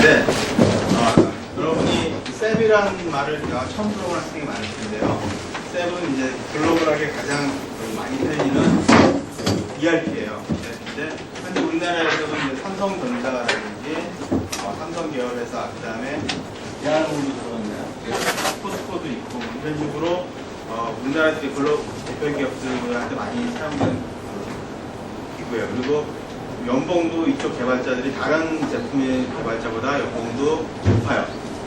있는데 여러분이 셉이라는 말을 처음 들어본 학생이 많을 텐데요. 셉은 이제 글로벌하게 가장 많이 팔리는 ERP예요. ERP인데 현재 우리나라에서도 이제 삼성전자라든지 삼성 계열 회사, 그 다음에 대한항공도 들어갔나요? 포스코도 있고 이런 식으로 우리나라 글로벌 대표 기업들한테 많이 사용되는 기구예요. 그리고 연봉도 이쪽 개발자들이 다른 제품의 개발자보다 연봉도 높아요.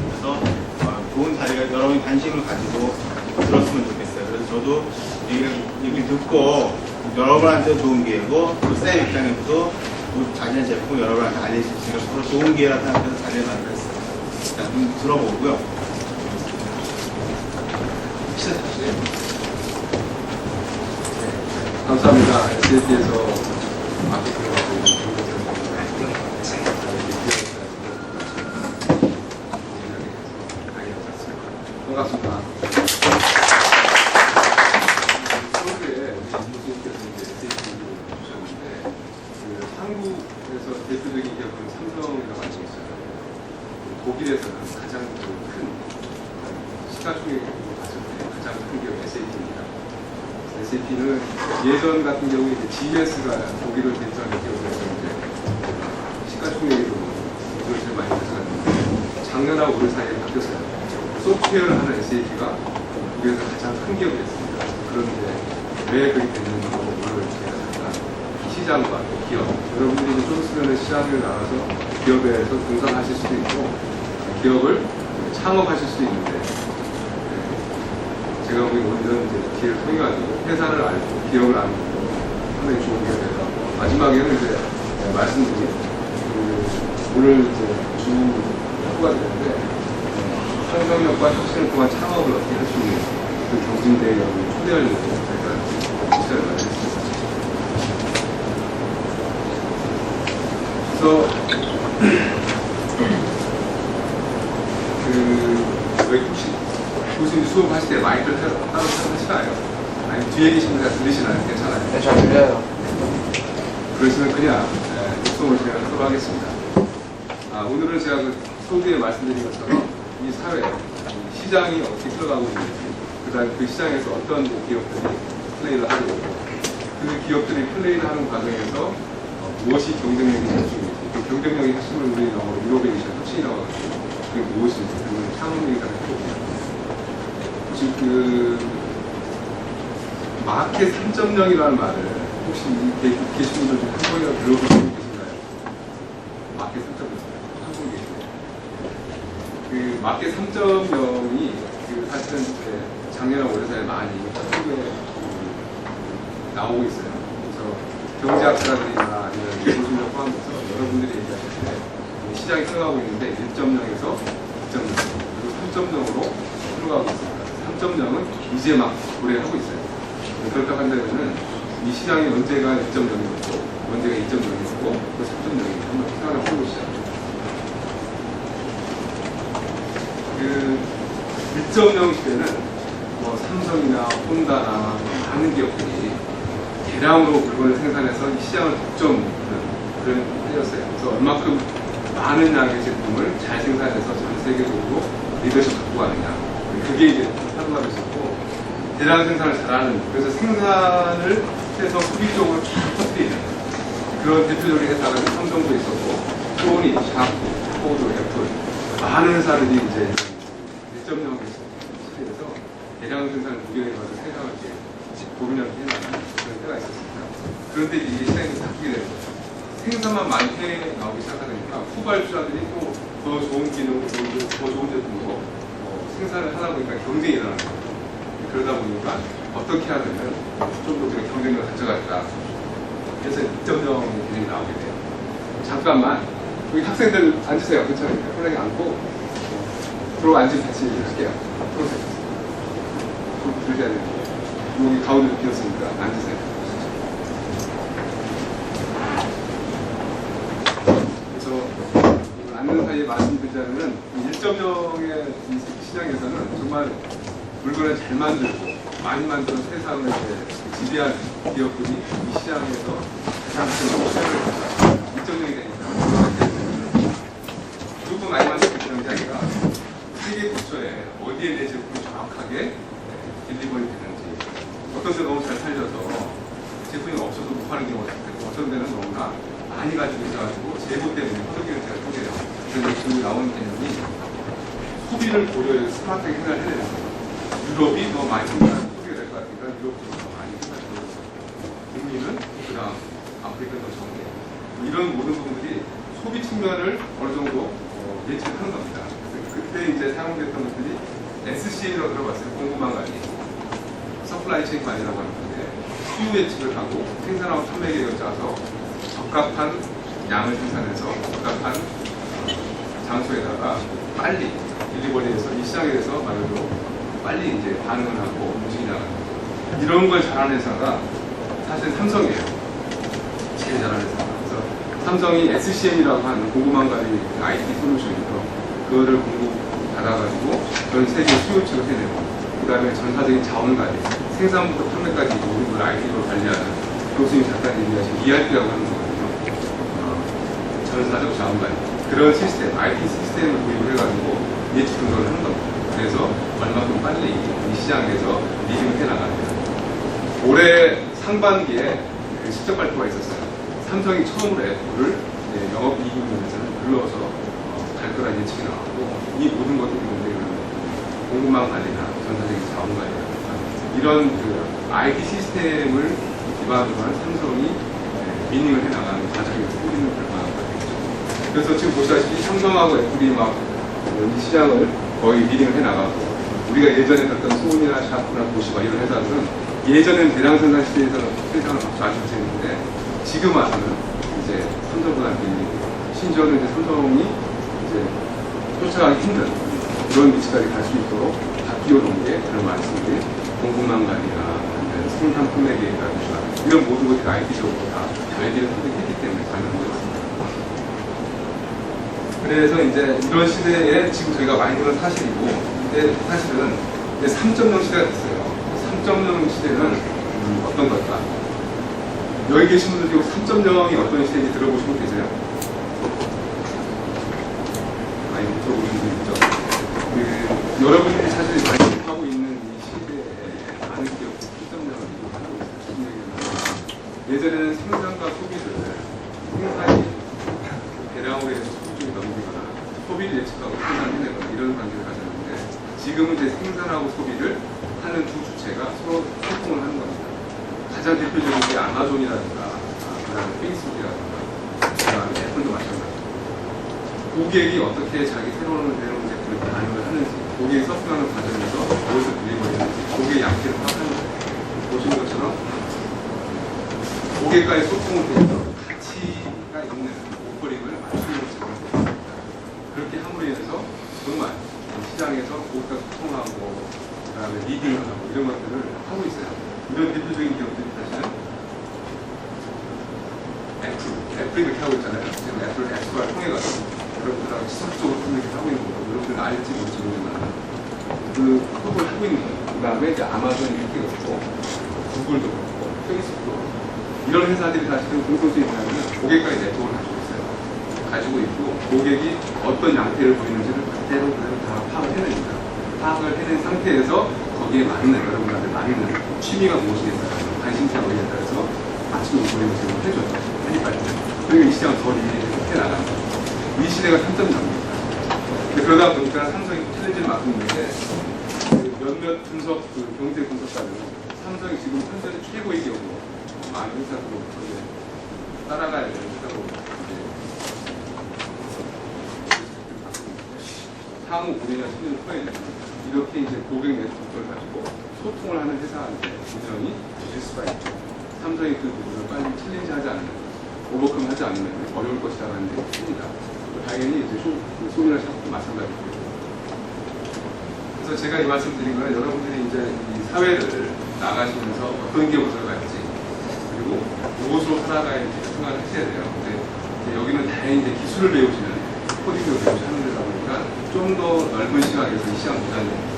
그래서 좋은 자리가 여러분이 관심을 가지고 들었으면 좋겠어요. 그래서 저도 얘기를 듣고 여러분한테 좋은 기회고 또 쌤 입장에서도 자신의 제품 여러분한테 알릴 수 있으니까 서로 좋은 기회라 생각해서 자리를 만들었어요. 일단 좀 들어보고요. 시작하세요. 감사합니다. SAP에서 마케팅을 하고 있는 반갑습니다. 서울에 교수님께서 SAP를 주셨는데 한국에서 대표적인 기업은 삼성이라고 알고 있어요. 독일에서는 가장 큰 시가총액으로 봤을 때 가장 큰 기업 SAP입니다. SAP는 예전 같은 경우에 GS가 독일을 대표하는 기업이었는데 시가총액으로 이걸 제일 많이 가져갔는데 작년하고 올해 사이에 바뀌었어요. 소프트웨어를 하는 SAP가 독일에서 가장 큰 기업이 됐습니다. 그런데 왜 그렇게 됐는지 오늘 제가 잠깐 시장과 기업, 여러분들이 좀 있으면 시장을 나가서 기업에서 종사하실 수도 있고 기업을 창업하실 수도 있는데 제가 보기엔 오늘은 이제 기회를 통해가지고 회사를 알고 기업을 알고 상당히 좋은 기회가 돼서 마지막에는 이제 말씀드린 오늘 이제 주 후가 되는데 상상력과 혁신을 통한 창업을 어떻게 할 수 있는 그 경진대회 여러분을 초대하려고 제가 시간을 마련했습니다. 그래서 왜 혹시 교수님 수업하실 때 마이크를 따로 하시나요? 아니 뒤에 계신 분가 들리시나요? 괜찮아요? 네, 잘 들려요. 그러시면 그냥 육성을 제가 하도록 하겠습니다. 오늘은 제가 그 소두에 말씀드린 것처럼 이 사회, 이 시장이 어떻게 흘러가고 있는지, 그다음에 그 시장에서 어떤 기업들이 플레이를 하고 있고, 그 기업들이 플레이를 하는 과정에서 무엇이 경쟁력이 될 수 있는지, 그 경쟁력의 핵심을 우리 영어로 이노베이션, 혁신이라고 하거든요. 그게 무엇인지, 그걸 창업력이라고 해보고, 혹시 마켓 3.0이라는 말을 혹시 계신 분들 중 한 번이라도 들어보신 분 계신가요? 마켓 3.0. 한분 계시네요. 그 마켓 3.0이 사실은 이제 작년이나 올해 사이에 많이 한국에 나오고 있어요. 그래서 경제학자들이나 아니면 교수님을 포함해서 여러분들이 얘기하실 때 시장이 흘러가고 있는데 1.0에서 2.0 그리고 3.0으로 흘러가고 있습니다. 3.0은 이제 막 도래하고 있어요. 그렇다고 한다면은 이 시장이 언제가 1.0이었고 언제가 2.0이었고 또 3.0이었고 한번 생각을 해보시죠. 그 1.0 시대는 뭐 삼성이나 혼다나 많은 기업들이 대량으로 물건을 생산해서 이 시장을 독점하는 그런 때였어요. 그래서 얼마큼 많은 양의 제품을 잘 생산해서 전 세계적으로 리더십 갖고 가느냐. 그게 이제 하루가 됐었고 대량 생산을 잘하는, 그래서 생산을 해서 소비 쪽으로 쫙 퍼뜨리는 그런 대표적인 회사가 삼성도 있었고 소니, 샤프, 포드, 애플 많은 회사들이 이제 1.0을 시대에서 대량 생산을 구경해가서 생산을 고민하게 해나가는 그런 때가 있었습니다. 그런데 이게 시장이 바뀌게 되는 거죠. 생산만 많이 해 나오기 시작하니까 후발주자들이 또 더 좋은 기능으로, 더 좋은 제품으로 생산을 하다 보니까 경쟁이 일어나는 거예요. 그러다 보니까 어떻게 하면 좀 더 경쟁력을 가져갈까. 그래서 2.0 기능이 나오게 돼요. 잠깐만, 여기 학생들 앉으세요. 괜찮아요. 편하게 앉고, 들어와 앉으면 같이 할게요. 들어오세요. 들으셔야 돼요. 여기 가운데로 비었으니까 앉으세요. 그래서 앉는 사이에 말씀드리자면은 1.0의 시장에서는 정말 물건을 잘 만들고 많이 만들어서 세상을 지배하는 기업들이 이 시장에서 가장 큰 시장을 1.0이 되니까 시계 근처에 어디에 내 제품이 정확하게 딜리버리 되는지, 어떤 데 너무 잘 팔려서 제품이 없어서 못 파는 경우가 있고, 어떤 데는 너무나 많이 가지고 있어가지고 재고 때문에 허덕이는 데가 생겨요. 그래서 지금 나온 개념이 소비를 고려해서 스마트하게 생각을 해야 되는 거예요. 유럽이 더 많이 소비가 될 것 같으니까 유럽 쪽으로 더 많이 생각을 하고 있어요. 북미는 그다음 아프리카는 더 적게. 이런 모든 부분들이 소비 측면을 어느 정도 예측하는 겁니다. 그때 이제 사용됐던 것들이 SCA라고 들어봤어요. 공급망 관리, 서플라이 체인 관리라고 하는 건데, 수요 예측을 하고 생산하고 판매 계획을 짜서 적합한 양을 생산해서 적합한 장소에다가 빨리 딜리버리해서 이 시장에 대해서 말로 빨리 이제 반응을 하고 움직이 나가는 거죠. 이런 걸 잘하는 회사가 사실 삼성이에요. 제일 잘하는 회사가. 그래서 삼성이 SCM이라고 하는 공급망 관리 IT 솔루션이죠. 그거를 공급받아가지고 전 세계 수요 측을 해내고, 그 다음에 전사적인 자원 관리, 생산부터 판매까지 모든 걸 IT로 관리하는 교수님 잠깐 얘기하신 ERP라고 하는 거거든요. 전사적 자원 관리. 그런 시스템, IT 시스템을 도입을 해가지고 예측 분석을 하는 겁니다. 그래서 얼마큼 빨리 이 시장에서 리딩을 해나갑니다. 올해 상반기에 그 실적 발표가 있었어요. 삼성이 처음으로 애플을 영업이익 면에서는 불러서 갈 거라는 예측이 나왔고, 이 모든 것들이 공급망 관리나 전사적인 자원 관리나 이런 그 IT 시스템을 기반으로 한 삼성이 리딩을 해나가는 과정에서 우리는 결과가 되겠죠. 그래서 지금 보시다시피 삼성하고 애플이 막 이 시장을 거의 리딩을 해나가고, 우리가 예전에 갔던 소니나 샤프나 도시바 이런 회사들은 예전엔 대량 생산 시대에서는 생산을 아주 못했는데, 지금 와서는 이제 삼성보다 심지어는 이제 삼성이 이제 쫓아가기 힘든 그런 위치까지 갈 수 있도록 다 끼워놓은 게 그런 말씀들이 공급망 관리나 생산 판매 계획이라든가 이런 모든 것들이 IT적으로 다 레디를 선택했기 때문에 가능한 거였습니다. 그래서 이제 이런 시대에 지금 저희가 많이 보는 사실이고, 근데 사실은 이제 3.0 시대가 됐어요. 3.0 시대는 어떤 걸까? 여기 계신 분들 중에 3.0이 어떤 시대인지 들어보신 분 계세요? 많이 못 들어보신 분 있죠? 여러분들이 사실 많이 하고 있는 이 시대에 많은 기업들이 3.0을 이용하고 있어요. 예전에는 생산과 소비를 생산이 대량으로 해서 소비 쪽에 넘기거나 소비를 예측하고 생산을 해내거나 이런 관계를 가졌는데, 지금은 이제 생산하고 소비를 하는 두 주체가 서로 소통을 하는 겁니다. 가장 대표적인 게 아마존이라든가, 그다음에 페이스북이라든가, 그다음에 애플도 마찬가지고, 고객이 어떻게 자기 새로운 제품을 반응을 하는지, 고객이 서핑하는 과정에서 무엇을 딜리버리는지, 고객의 양태를 파악하는 거예요. 보시는 것처럼 고객과의 소통을 통해서 가치가 있는 오퍼링을 맞추는 것처럼, 그렇게 함으로 인해서 정말 시장에서 고객과 소통하고, 그다음에 리딩을 하고 이런 것들을 하고 있어요. 이런 대표적인 기업들이 사실은 애플이 그렇게 하고 있잖아요. 지금 애플 앱스토어를 통해가지고 여러분들하고 지속적으로 이렇게 하고 있는 거고, 여러분들은 알지 못지 모르지만 그 협업을 하고 있는 거예요. 그 다음에 이제 아마존이 이렇게 그렇고, 구글도 그렇고, 페이스북도 그렇고, 이런 회사들이 사실은 공통점이 뭐냐면 고객과의 네트워크를 가지고 있어요. 가지고 있고, 고객이 어떤 양태를 보이는지를 그대로 다 파악을 해냅니다. 파악을 해낸 상태에서 거기에 맞는, 여러분한테 맞는 취미가 무엇이겠다, 관심사가 뭐냐에 따라서 맞춤 보이는 제공을 해줘요. 빨리. 그리고 이 시장을 더 해나가는 거죠. 이 시대가 3.0입니다. 그러다 보니까 삼성이 챌린지를 맡고 있는데, 몇몇 분석, 경제 분석가들은 삼성이 지금 현재 최고의 기업으로 많은 회사들로 따라가야 되는 회사로 향후 5년이나 10년 후에는 이렇게 이제 고객 네트워크를 가지고 소통을 하는 회사한테 분명히 주실 수가 있죠. 삼성이 그 부분을 빨리 챌린지하지 않으면, 오버컴 하지 않으면 어려울 것이라는 데 큽니다. 당연히 이제 소비나 샵도 마찬가지고요. 그래서 제가 이 말씀 드린 거는, 여러분들이 이제 이 사회를 나가시면서 어떤 기업을 들어갈지, 그리고 무엇으로 살아가야지 생각을 하셔야 돼요. 근데 여기는 다행히 이제 기술을 배우시는, 코딩을 배우시는 데다 보니까 좀 더 넓은 시각에서 이 시장 보자는 겁니다.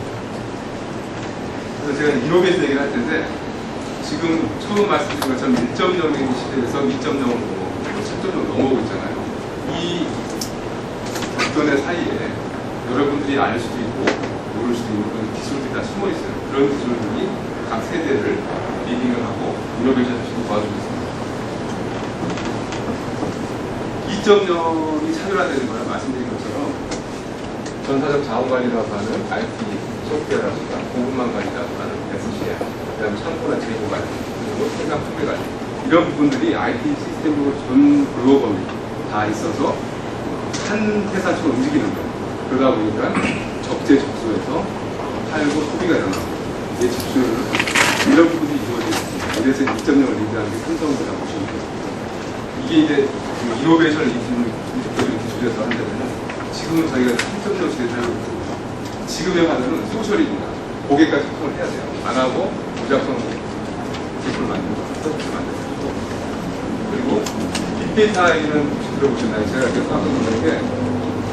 그래서 제가 이노베이션 얘기를 할 텐데, 지금 처음 말씀드린 것처럼 1.0의 시대에서 2.0으로 3.0으로 넘어오고 있잖아요. 이 어떤의 사이에 여러분들이 알 수도 있고 모를 수도 있는 그런 기술들이 다 숨어 있어요. 그런 기술들이 각 세대를 리딩을 하고 이노베이션을 도와주고 있습니다. 2.0이 차별화되는 거는 말씀드린 것처럼 전사적 자원관리라고 하는 IT 소프트웨어라든가 공급망 관리라고 하는 SCR, 그다음에 창고나 재고 관리, 그리고 생산 판매 관리 이런 부분들이 IT 시스템으로 전 글로벌이 다 있어서 한 회사처럼 움직이는 거예요. 그러다 보니까 적재적소에서 팔고 소비가 일어나고 예측수율 이런 부분이 이루어져 있습니다. 이래서 2.0을 리드하는 게 삼성이라고 보시면 돼요. 이게 이제 이노베이션을 이끌어주는 기술에서 한다면 지금은 저희가 3.0 시대에 살고 있고 지금의 화두는 소셜입니다. 고객과 소통을 해야 돼요. 안 하고 무작정 제품을 만드는 거, 서비스를 만드는 거. 그리고 빅데이터에는 혹시 들어보셨나요? 제가 이렇게 깜짝 놀란 게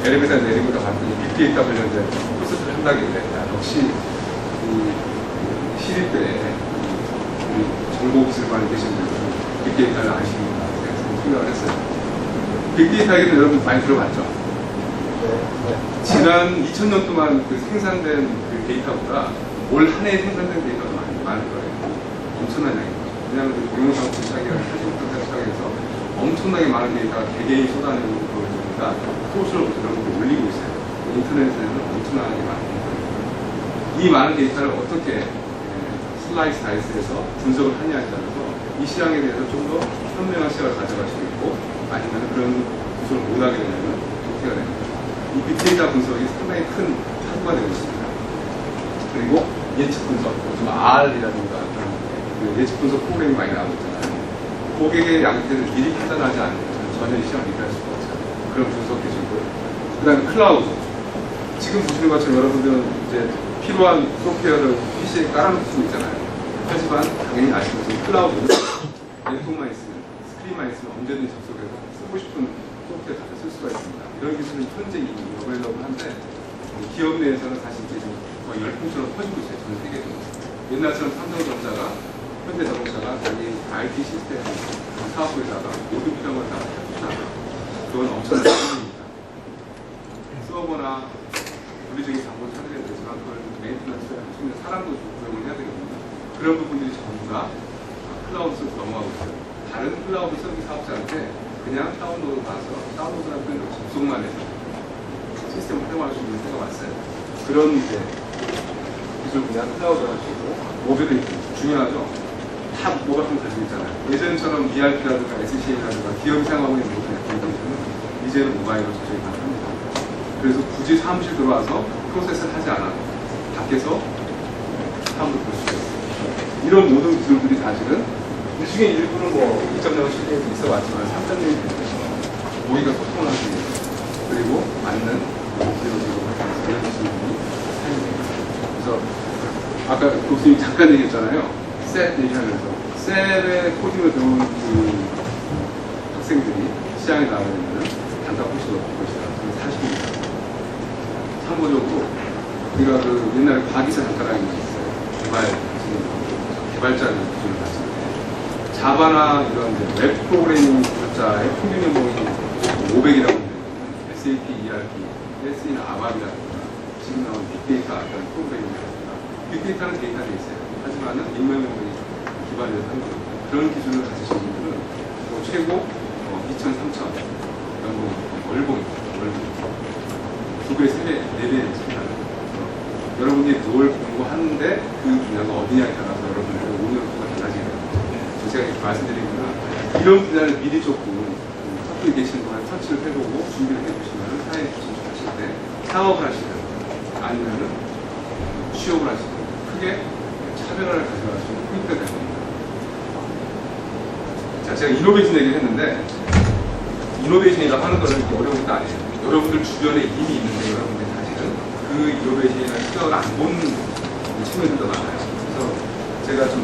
엘리베이터 내리고 봤더니 빅데이터 관련된 코스를 한다길래 역시 이 시립 때 정보기술관에 계신 분들은 빅데이터를 아시는구나 생각을 했어요. 빅데이터에는 여러분 많이 들어봤죠? 지난 2000년 동안 그 생산된 그 데이터보다 올 한 해에 생산된 데이터가 많을 거예요. 엄청난 양입니다. 왜냐하면 동영상 시작이나 사진부터 시작해서 엄청나게 많은 데이터가 개개인이 쏟아내는 거니까 소셜로 이런 걸 올리고 있어요. 인터넷에는 엄청나게 많은 데이터입니다. 이 많은 데이터를 어떻게 슬라이스 다이스해서 분석을 하냐에 따라서 이 시장에 대해서 좀 더 현명한 시각을 가져갈 수도 있고 아니면 그런 분석을 못하게 되면 도태가 됩니다. 이 빅데이터 분석이 상당히 큰 파고가 되고 있습니다. 그리고 예측 분석, 요즘 R이라든가 그 예측 분석 프로그램이 많이 나오고 있잖아요. 고객의 양태를 미리 판단하지 않으면 전혀 이 시장을 리드할 수가 없어요. 그런 분석 기술들. 그 다음에 클라우드. 지금 보시는 것처럼 여러분들은 이제 필요한 소프트웨어를 PC에 깔아놓을 수 있잖아요. 하지만 당연히 아시는 것처럼 클라우드는 랜통만 있으면, 스크린만 있으면 언제든지 접속해서 쓰고 싶은 소프트웨어 다 쓸 수가 있습니다. 이런 기술은 현재 이미 어벨러블한데 기업 내에서는 사실 이제 거의 열풍처럼 퍼지고 있어요. 전 세계에서. 옛날처럼 삼성전자가 현대자동차가 자기 IT 시스템 사업부에다가 모든 필요한 걸 다 해주잖아요. 그건 엄청난 부분입니다. 서버나 물리적인 장부를 찾아야 되지만 그걸 메인테넌스를 할 수 있는 사람도 조정을 해야 되거든요. 그런 부분들이 전부 다 클라우드 서비스 넘어가고 있어요. 다른 클라우드 서비스 사업자한테 그냥 다운로드 받아서 다운로드하는 접속만 해서 시스템을 활용할 수 있는 때가 왔어요. 그런 이제 기술 분야 클라우드 할 수 있고 모빌이 중요하죠. 다 모바일폰 가지고 있잖아요. 예전처럼 ERP라든가 SCA라든가 기업이 사용하고 있는 모든 애플리케이션은 이제는 모바일로 조정이 가능합니다. 그래서 굳이 사무실 들어와서 프로세스를 하지 않아도 밖에서 사람을 볼 수가 있어요. 이런 모든 기술들이 사실은 이 중에 일부는 뭐 2.0 시대에 있어왔지만 3.0이 되면서 모의가 소통을 할 수 있는 그리고 맞는 기술적으로 이런 기술들이 사용됩니다. 그래서 아까 교수님이 잠깐 얘기했잖아요. 셋 얘기하면서 셋의 코딩을 배운 그 학생들이 시장에 나가려면 단가가 훨씬 높을 것이다. 그건 사실입니다. 참고적으로 우리가 그 옛날에 과기사 단가라는 게 있어요. 개발자 기준을 봤을 때 자바나 이런 웹 프로그래밍 기술자의 평균 연봉이 500이라고 하는데 SAP, ERP, SE나 아바비라든가 지금 나온 빅데이터 같은 프로그래밍이라든가 빅데이터는 데이터베이스예요. 하지만은 인명연봉이 기반으로 하는 겁니다. 그런 기준을 가지신 분들은 뭐 최고 2,000, 3,000 연봉, 월봉입니다. 월봉. 2배, 3배, 4배 차이나는 여러분이 뭘 공부하는데 그 분야가 어디냐에 따라서 여러분들의 오늘부가 달라지게 됩니다. 제가 이렇게 말씀드린 거는 이런 분야를 미리 조금 학교에 계시는 동안 터치를 해보고 준비를 해보시면 사회에 진출하실 때 사업을 하시든 아니면은 취업을 하시든 크게 차별화를 가져갈 수 있는 포인트가 될 겁니다. 자, 제가 이노베이션 얘기를 했는데 이노베이션이라고 하는 거는 어려운 것도 아니에요. 여러분들 주변에 이미 있는데 여러분들 그 이노베이션이나 시각을 안 보는 측면들도 많아요. 그래서 제가 좀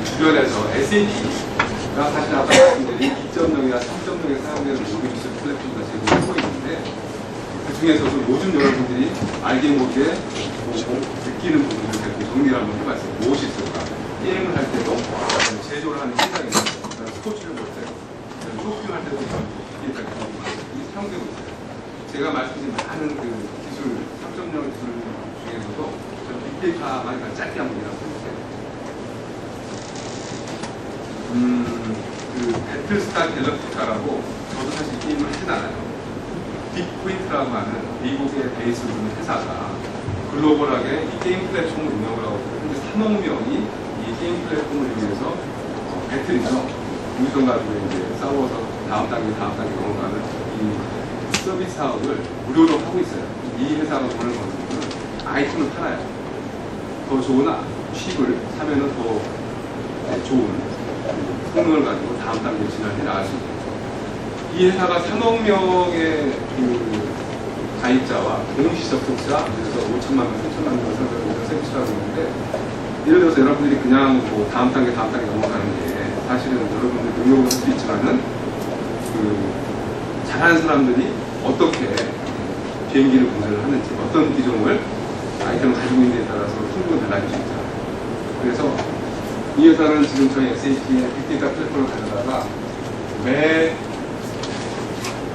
주변에서 SAP가 사실 아까 말씀드린 2.0이나 3.0에 사용되는 모든 기술 플랫폼과 제공을 하고 있는데 그 중에서도 요즘 여러분들이 알게 모르게 느끼는 부분들을 정리를 한번 해봤어요. 무엇이 있을까? 게임을 할 때도 제조를 하는 시장이 있어요. 스포츠를 볼 때, 쇼핑할 때도 이렇게 사용되고 있어요. 제가 말씀드린 많은 그 기술 빅데이터만 짧게 한번 얘기해볼게요. 그 배틀스타 갤럭티카라고 저도 사실 게임을 하진 않아요. 빅포인트라고 하는 미국의 베이스로 있는 회사가 글로벌하게 이 게임 플랫폼을 운영을 하고 현재 3억 명이 이 게임 플랫폼을 이용해서 배틀이죠. 무기성 가지고 이제 싸워서 다음 단계 넘어가는 이 서비스 사업을 무료로 하고 있어요. 이 회사가 돈을 버는 거는 아이템을 팔아요. 더 좋은 칩을 사면은 더 좋은 성능을 가지고 다음 단계 진화해 나갈 수 있죠. 이 회사가 3억 명의 그 가입자와 동시 접속자, 그래서 5천만 명, 3천만 명 이런 서비스라고 있는데, 예를 들어서 여러분들이 그냥 뭐 다음 단계 넘어가는 게 사실은 여러분들 능력을 할 수 있지만은 그 잘하는 사람들이 어떻게 비행기를 운전을 하는지, 어떤 기종을 아이템을 가지고 있는지에 따라서 충분히 달라질 수 있잖아요. 그래서 이 회사는 지금 저희 SAP의 빅데이터 플랫폼을 가져다가 매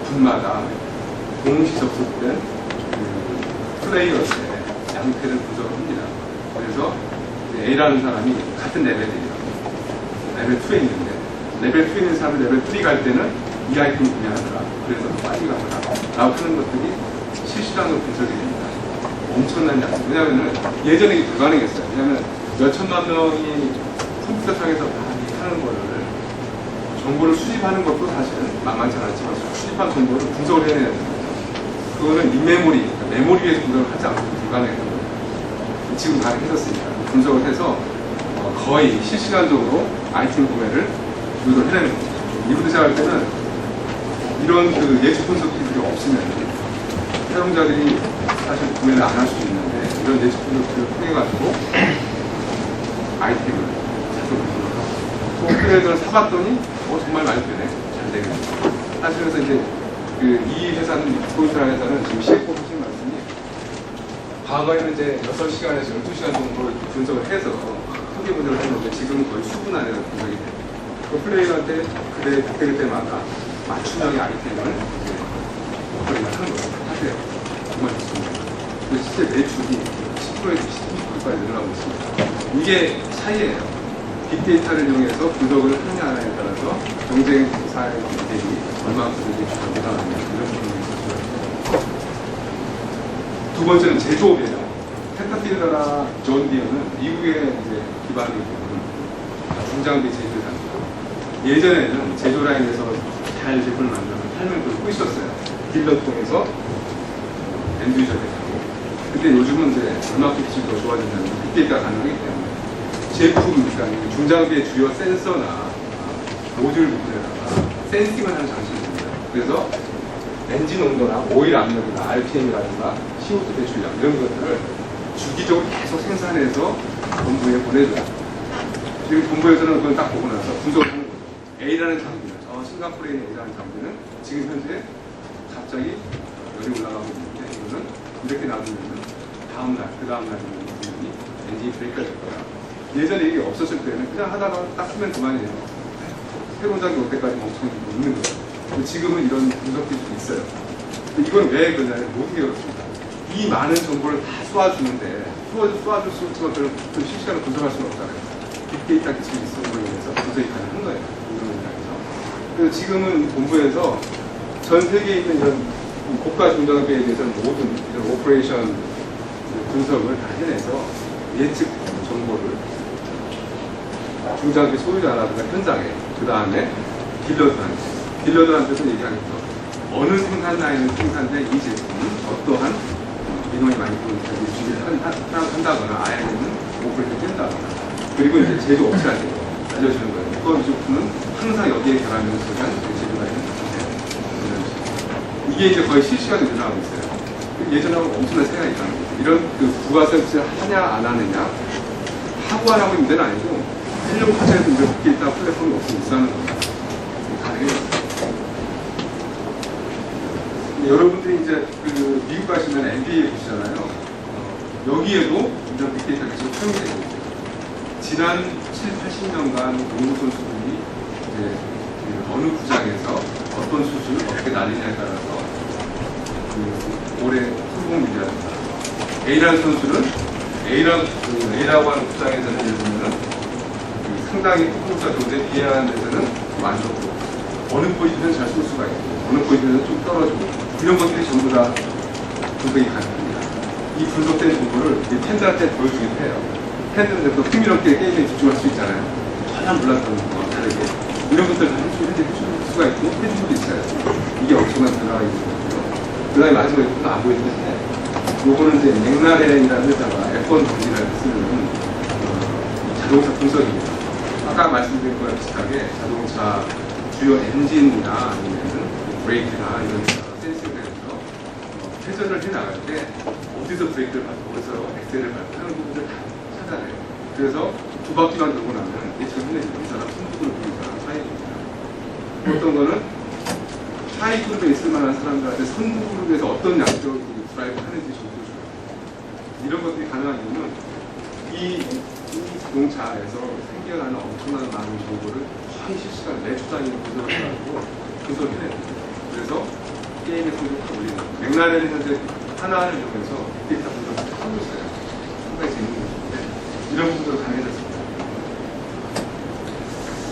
분마다 동시 접속된 그 플레이어의 양태를 분석을 합니다. 그래서 A라는 사람이 같은 레벨이에요. 레벨 2에 있는데 레벨 2에 있는 사람이 레벨 3 갈 때는 이 아이템을 구매하더라. 그래서 더 빨리 가더라. 라고 하는 것들이 실시간으로 분석이 됩니다. 엄청난 양. 왜냐하면 예전에 이게 불가능했어요. 왜냐하면 몇천만 명이 컴퓨터상에서 하는 거를 정보를 수집하는 것도 사실은 만만치 않지만 수집한 정보를 분석을 해내야 됩니다. 그거는 인메모리, 그러니까 메모리에서 분석을 하지 않고 불가능했던 거예요. 지금 가능해졌으니까 분석을 해서 거의 실시간적으로 아이템 구매를 유도를 해내는 거죠. 이부터 시작할 때는 이런 그 예측 분석 기술이 없으면 사용자들이 사실 구매를 안 할 수도 있는데 이런 예측 분석기를 통해가지고 아이템을 자주 분석을 하고 또 업그레이드를 사봤더니 정말 많이 되네. 잘 되네. 사실 그래서 이제 이 회사는 포인트라는 회사는 지금 CFO 하신 말씀이 과거에는 이제 6시간에서 12시간 정도 분석을 해서 크게 분석을 했는데 지금은 거의 수분 안에 분석이 돼요. 그 플레이어한테 그때마다 맞춤형의 아이템을 이제 업그레이드 하는 거예요. 하세요. 정말 좋습니다. 근데 실제 매출이 10%에서 12%까지 늘어나고 있습니다. 이게 차이예요. 빅데이터를 이용해서 분석을 하느냐 안 하느냐에 따라서 경쟁사의 대비 얼마만큼 주가가 나느냐 이런 부분이 있었죠. 두 번째는 제조업이에요. 캐터필러나 존 디어는 미국에 이제 기반이 있는 중장비 제조회사입니다. 예전에는 제조 라인에서 잘 제품을 만들어서 팔면 그걸 뿌셨어요. 딜러 통해서 엔드유저한테 가고. 근데 요즘은 이제 얼마큼 기술이 더 좋아진다는 빅데이터가 가능하기 때문에 제품, 그러니까 중장비의 주요 센서나 모듈 부분에다가 센싱을 하는 장치입니다. 그래서 엔진 온도나 오일 압력이나 RPM이라든가 CO2 배출량 이런 것들을 주기적으로 계속 생산해서 본부에 보내줘요. 지금 본부에서는 그걸 딱 보고 나서 분석을 하는 거죠. A라는 장비는, 싱가포르에 있는 A라는 장비는 지금 현재 갑자기 열이 올라가고 있는데 이거는 이렇게 놔두면 다음날, 그 다음날 분명히 엔진이 브레이크가 될 거야. 예전에 이게 없었을 때는 그냥 하다가 딱 쓰면 그만이에요. 새로운 장비 올 때까지 멍청이 있는 거예요. 지금은 이런 분석 기술이 있어요. 이건 왜 그러냐면 모든 게 그렇습니다. 이 많은 정보를 다 쏘아주는데 쏘아줄 수 있지만 그걸 실시간으로 분석할 수는 없잖아요. 빅데이터 기술이 있음으로 인해서 분석이 가능한 거예요. 그래서 지금은 본부에서 전 세계에 있는 이런 고가 중장비에 대해서는 모든 이런 오퍼레이션 분석을 다 해내서 예측 정보를 중장비 소유자라든가 현장에, 그 다음에 딜러들한테도 얘기하겠죠. 어느 생산 라인을 생산된 이 제품은 어떠한 인원이 많이 보이는 준비를 한다거나 아니면 오퍼레이션 된다거나, 그리고 이제 제조업체한테 알려주는 거예요. 이거 이 제품은 항상 여기에 결합면서 제조 라인을 이게 이제 거의 실시간으로 일어나고 있어요. 예전하고 엄청난 차이가 있다는 거죠. 이런 그 부가 서비스를 하냐 안 하느냐, 하고 안 하고 있는 데는 아니고 하려고 하자해도 이렇게 있다 플랫폼이 없으면 못 사는 겁니다. 가능해요. 여러분들이 이제 그 미국 가시면 MBA 보시잖아요. 여기에도 이런 빅데이터 기술이 사용되고 있어요. 지난 7, 80년간 농구 선수들이 이제 그 어느 구장에서 어떤 수준을 어떻게 날리냐에 따라서 그 올해 성공 유지합니다. A라는 선수는 A라고 하는 구장에서는 예를 들면은 상당히 폭풍수가 좋은데 B라는 데서는 좀 안 좋고 어느 포지션은 잘 쏠 수가 있고 어느 포지션은 좀 떨어지고 이런 것들이 전부 다 분석이 가능합니다. 이 분석된 정보를 팬들한테 보여주기도 해요. 팬들한테도 흥미롭게 게임에 집중할 수 있잖아요. 전혀 몰랐던 것과 다르게 이런 것들을 다 해줄 수가 있고 해줄 수도 있어요. 이게 엄청난 변화가 있는 거고요. 그 다음에 마지막에 또 안 보여드렸는데 요거는 이제 맥라렌이라는 회사가 F1 경기를 쓰는 자동차 분석입니다. 아까 말씀드린 거랑 비슷하게 자동차 주요 엔진이나 아니면 브레이크나 이런 센싱에 대해서 회전을 해 나갈 때 어디서 브레이크를 밟고 어디서 엑셀을 밟고 하는 부분을 다 찾아내요. 그래서 두 바퀴만 돌고 나면 예측을 해내죠. 이 사람 선두그룹, 이 사람 하이그룹이다. 어떤 거는 하이그룹에 있을 만한 사람들한테 선두그룹에서 어떤 양적으로 드라이브 하는지 정보를 줘요. 이런 것들이 가능한 이유는 이 자동차에서 생겨나는 엄청난 많은 정보를 거의 실시간 매주 단위로 분석을 해가지고 분석을 해내요. 그래서 게임의 성적을 다 올리는 거예요. 맥라렌이 현재 하나를 이용해서 데이터 분석을 하고 있어요. 상당히 재밌는 것인데 이런 부분으로 가능해졌습니다.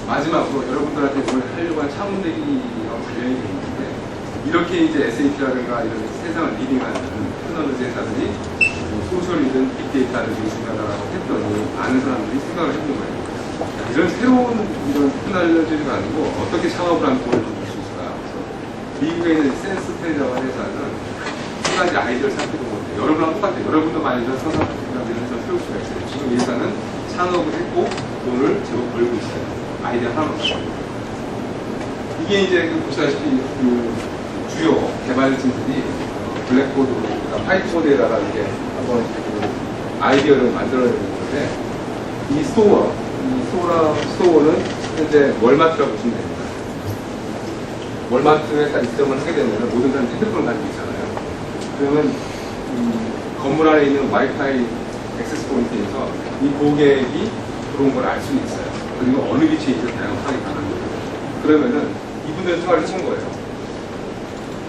마지막으로 여러분들한테 오늘 하려고 한 차문대기와 관련이 있는데 이렇게 이제 SAP라든가 이런 세상을 리딩하는 테크놀로지 회사들이 소셜이든 빅데이터를 중심하다라고 했더니 많은 사람들이 생각을 해본 거예요. 이런 새로운 이런 테크놀로지가 아니고 어떻게 창업을 하면 돈을 벌 수 있을까? 그래서 미국에 있는 센스텔이라고 하는 회사는 한 가지 아이디어를 생각해본 건데 여러분하고 똑같아요. 여러분도 많이 이런 상상을 해서 세울 수가 있어요. 지금 이 회사는 창업을 했고 돈을 제법 벌고 있어요. 아이디어 하나 없어요. 이게 이제 보시다시피 주요 개발진들이 블랙보드, 그러니까 화이트보드에다가 이렇게 한번 아이디어를 만들어내는 건데 이 스토어는 현재 월마트라고 보시면 됩니다. 월마트에 딱 입점을 하게 되면 모든 사람이 핸드폰을 가지고 있잖아요. 그러면 건물 안에 있는 와이파이 액세스 포인트에서 이 고객이 들어온 걸 알 수는 있어요. 그리고 어느 위치에 있어서 다양하게 가는 거예요. 그러면은 이분들 생각을 해본 거예요.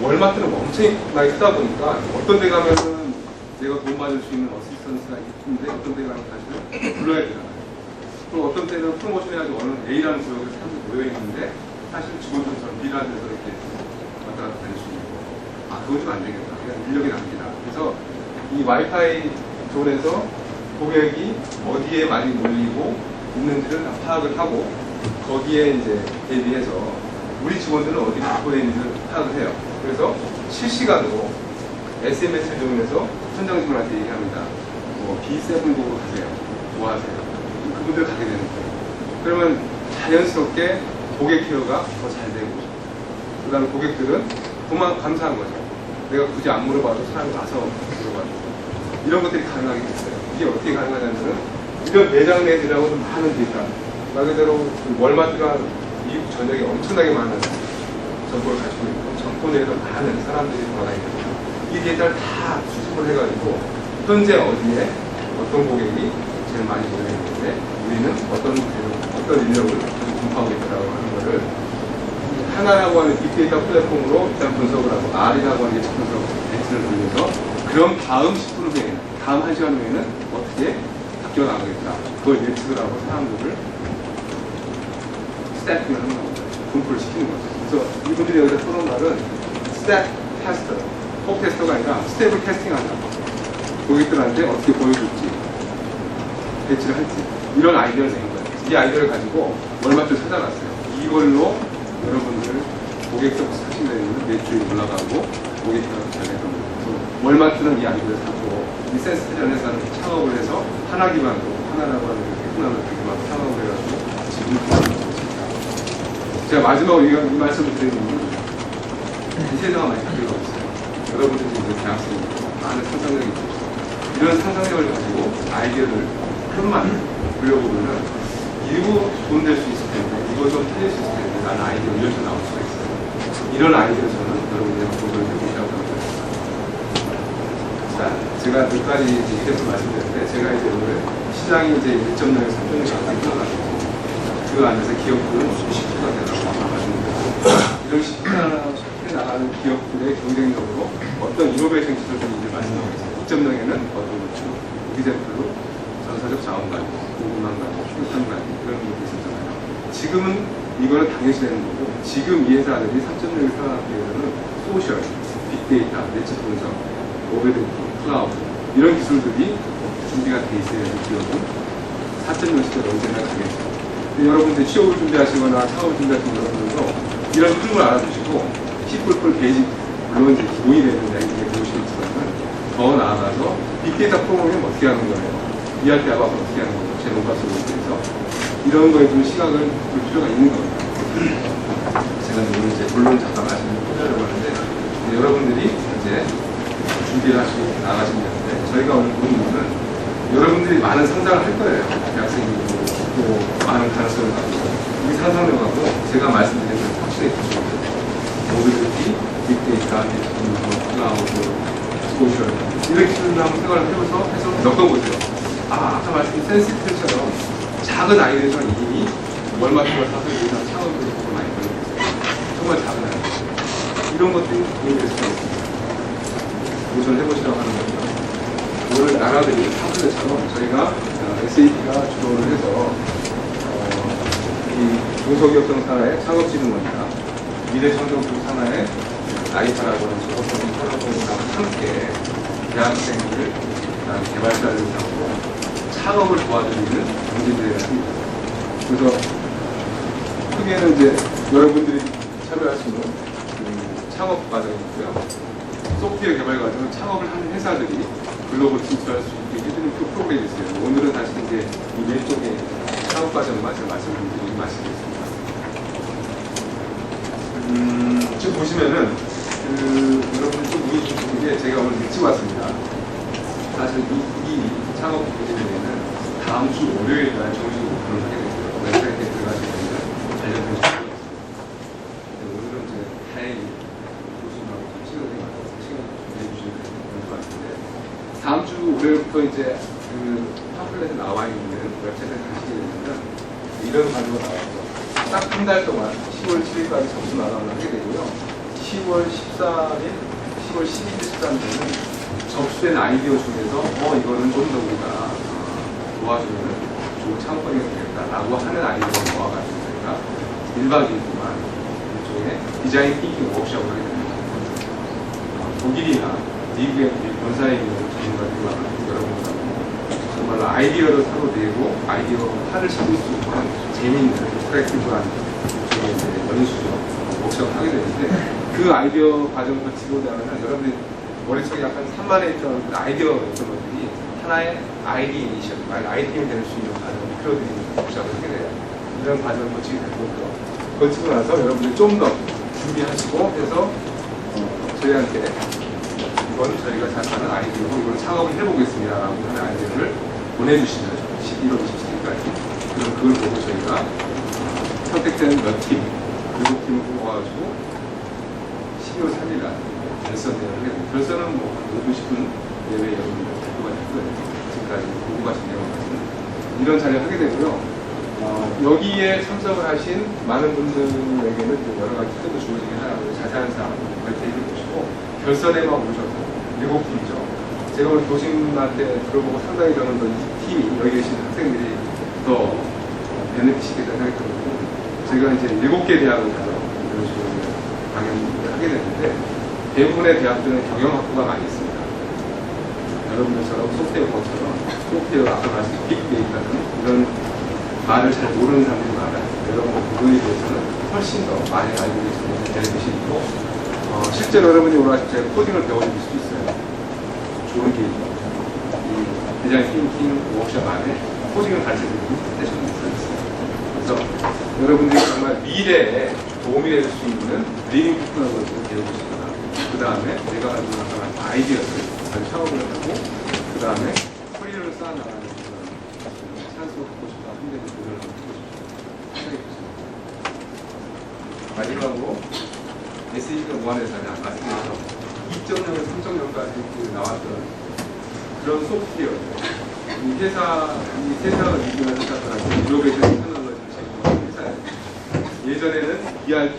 월마트는 엄청나게 크다 보니까 어떤 데 가면은 내가 도움받을 수 있는 어시스턴트가 있는데 어떤 데 가면 사실은 불러야 되잖아요. 또 어떤 때는 프로모션 해가지고 어느 A라는 구역에 사람들이 모여있는데 사실 직원들처럼 B라는 데서 이렇게 왔다 갔다 다닐 수 있고 그건 좀 안 되겠다. 그냥 인력이 납니다. 그래서 이 와이파이 존에서 고객이 어디에 많이 몰리고 있는지를 다 파악을 하고 거기에 이제 대비해서 우리 직원들은 어디 확보되어 있는지를 파악을 해요. 그래서 실시간으로 SMS를 이용해서 현장 직원한테 얘기합니다. B7국으로 가세요. 뭐 하세요? 그분들 가게 되는 거예요. 그러면 자연스럽게 고객 케어가 더 잘 되고 그 다음에 고객들은 그만 감사한 거죠. 내가 굳이 안 물어봐도 사람이 와서 물어봐주고 이런 것들이 가능하게 됐어요. 이게 어떻게 가능하냐면은 이런 매장 내지라고는 많은 데이터 말 그대로 월마트가 미국 전역에 엄청나게 많은 정보를 가지고 있고 정보 내에서 많은 사람들이 돌아다니고 이 데이터를 다 수집을 해가지고 현재 어디에 어떤 고객이 제일 많이 모여있는데 우리는 어떤 인력을 공부하고 있다고 하는 것을 하나라고 하는 빅데이터 플랫폼으로 일단 분석을 하고 R이라고 하는 예측 분석 배치를 돌려서 그럼 다음 10분 후에 다음 1시간 후에는 어떻게 바뀌어 나가겠다 그걸 예측을 하고 사람들을 스태핑을 하는 거죠. 분포를 시키는 거죠. 그래서 이분들이 여기서 쓰는 말은 스텝 테스터, 폭 테스터가 아니라 스텝을 테스팅한다. 고객들한테 어떻게 보여줄지, 배치를 할지 이런 아이디어를 낸 거예요. 이 아이디어를 가지고 월마트를 찾아갔어요. 이걸로 여러분들 고객적 사실에는 매출이 올라가고 고객들하고 잘 되는 거예요. 그래서 월마트는 이 아이디어를 갖고 이 센스테전 회사는 창업을 해서 하나 기반으로 하나라고 하는 테크놀로지 기반으로 창업을 해가지고 지금 제가 마지막으로 이 말씀을 드리는 이유는 이 세상은 많이 바뀌고 있어요. 여러분들이 이제 대학생이고 많은 상상력이 있고 이런 상상력을 가지고 아이디어를 한만 불려보면은 이거 돈 될 수 있을 텐데 이거 좀 틀릴 수 있을 텐데 라는 아이디어 이렇게 나올 수가 있어요. 이런 아이디어 저는 여러분들이 보도를 해보시라고 합니다. 자, 제가 몇 가지 이렇게 말씀드렸는데 제가 이제 오늘 시장이 이제 1.0에서 3.0이 나가고 그 안에서 기업들은 수십 개가 되라고 아까 말씀드렸고 이런 10개 나가는 기업들의 경쟁력으로 어떤 이노베이션 기술들이 이제 말씀드렸어요. 2.0에는 어떤 것처럼 example로 전사적 자원 관리, 보고만 관리, 출산 관리 이런 것도 있었잖아요. 지금은 이거는 당연시 되는 거고, 지금 이 회사들이 3.0을 살아나기 위해서는 소셜, 빅데이터, 매치 분석, 모빌리티, 클라우드 이런 기술들이 준비가 돼 있어야 되는 기업은 4.0 시대로 언제나 가겠죠. 여러분들 취업을 준비하시거나 창업을 준비하시는 여러분들도 이런 흐름을 알아두시고 C++ 베이직 물론 이제 기본이 되는 얘기에 보시겠지만 더 나아가서 빅데이터 프로그래밍 어떻게 하는 거예요? ERP 아바가 어떻게 하는 거예요? 제 논과 속에 대해서 이런 거에 좀 시각을 볼 필요가 있는 겁니다. 제가 오늘 이제 본론 잠깐 말씀드리려고 하는데 여러분들이 이제 준비를 하시고 나가시는데 저희가 오늘 보는 거는 여러분들이 많은 상상을 할 거예요. 대학생이고 또 많은 가능성을 갖고 이 상상을 갖고 제가 말씀드린 걸 확실히 보시면 돼요. 모빌리티, 빅데이터, 클라우드, 소셜 이런 기술을 한번 생각을 해서 겪어보세요. 아까 말씀드린 센시티브처럼 작은 아이들에서 이미 월마트를 사서 여기서 창업을 해서 많이 벌고 있어요. 정말 작은 아이들. 이런 것들이 도움이 될 수가 있습니다. 도전해보시라고 하는 거죠. 오늘 나라들이 사업들처럼 저희가 SAP가 주도를 해서 이 중소기업성 산하의 창업진흥원이나 미래創造국 산하의 나이파라고 하는 소속적인 산업공사와 함께 대학생들, 개발자를 잡고 창업을 도와드리는 경제대회가 있습니다. 그래서 크게는 이제 여러분들이 참여할 수 있는 창업 과정이 있고요. 소프트웨어 개발 과정은 창업을 하는 회사들이 글로벌 진출할 수 있게 해주는 프로그램이 있어요. 오늘은 다시 이제 이 왼쪽에 창업 과정만 제가 말씀드리는 말씀드리겠습니다. 지금 보시면은 여러분들 좀 눈이 좀 보는 게 제가 오늘 일찍 왔습니다. 사실 이 창업 보시면은 다음 주 월요일 날 정식으로 오픈을 하게 됐어요. 웹사이트에 들어가시면 알려드릴 수 있어요. 오늘은 이제 다행히 교수님하고 시간을 준비해 주시는 것 같은데 다음 주 월요일부터 이제 그 팜플렛에 나와 있는 웹사이트에 가시게 되면 이런 가지고 나와서 딱 한 달 동안 10월 7일까지 접수 마감을 하게 되고요. 10월 14일, 10월 12일, 13일은 접수된 아이디어 중에서 이거는 좀 더 우리가 도와주는 좋은 창업권이 되겠다라고 하는 아이디어를 모아가지고 저희가 1박 2일 동안 일종의 디자인 띵킹 워크숍을 하게 됩니다. 독일이나 미국의 본사에 있는 전문가들이 와가지고 여러분들하고 정말로 아이디어를 서로 내고 아이디어 판을 잡을 수 있는 재미있는 프랙티브한 연수죠. 워크숍을 하게 되는데 그 아이디어 과정을 거치고 나면 여러분들이 머릿속에 약간 산만해 있던 아이디어가 있던 것들이 하나의 아이디 이니셔, 아이템이 될 수 있는 과정을 풀어드리는 워크숍을 하게 돼요. 이런 과정을 거치게 되고요. 거치고 나서 여러분들이 좀 더 준비하시고 해서 저희한테 이건 저희가 생각하는 아이디어고 이걸 창업을 해보겠습니다라고 하는 아이디어를 보내주시면 11월 27일까지 그럼 그걸 보고 저희가 선택된 몇 팀, 7팀을 뽑아가지고 12월 3일날 결선을 하게 됩니다. 결선은 뭐 50분 예외 여러분들 발표가 됐고요. 지금까지 보고 가신 내용 같은 이런 자리를 하게 되고요. 여기에 참석을 하신 많은 분들에게는 여러 가지 뜻도 주어지긴 하고 자세한 사항 웹페이지 보시고 결선에만 오셔서 7팀이죠. 제가 오늘 교수님한테 들어보고 상당히 저는 이 팀이 여기 계신 학생들이 더 베네핏이 있겠다는 생각이 들었고 제가 이제 7개 대학을 가서 이런 식으로 강연을 하게 됐는데 대부분의 대학들은 경영학부가 많이 있습니다. 여러분들처럼 소프트웨어처럼 소프트웨어 아까 말씀드린 빅데이터는 이런 말을 잘 모르는 사람들이 많아요. 여러분 부분에 대해서는 훨씬 더 많이 알고 계시는 베네핏이 있고 실제로 여러분이 오늘 제가 코딩을 배워드릴 수도 있어요. 좋은 기회죠. 이 디자인 띵킹 워크숍 안에 코딩을 가르쳐드리는 세션이 있어요. 그래서 여러분들이 정말 미래에 도움이 될 수 있는 리딩 테크놀로지를 배워보시거나 그 다음에 내가 가지고 나가는 아이디어를 창업을 하고 그 다음에 커리어를 쌓아나가는 그런 찬스를 갖고 싶다 힘든 도전을 갖고 싶다 생각이 듭니다. 마지막으로 SAP가 무한회사는 아까 말씀드려서 2.0에서 3.0까지 나왔던 그런 소프트웨어 이 회사, 이 세상을 이기는 회사들한테 이노베이션 테크놀로지를 제공하는 회사예요. 예전에는 ERP,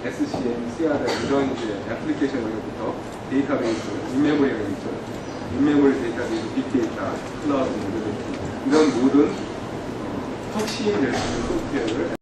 SCM, CRM 이런 이제 애플리케이션 영역부터 데이터베이스, 인메모리가 있죠. 인메모리 데이터베이스, 빅데이터 클라우드 모델링 이런 모든 혁신이 될 수 있는 소프트웨어를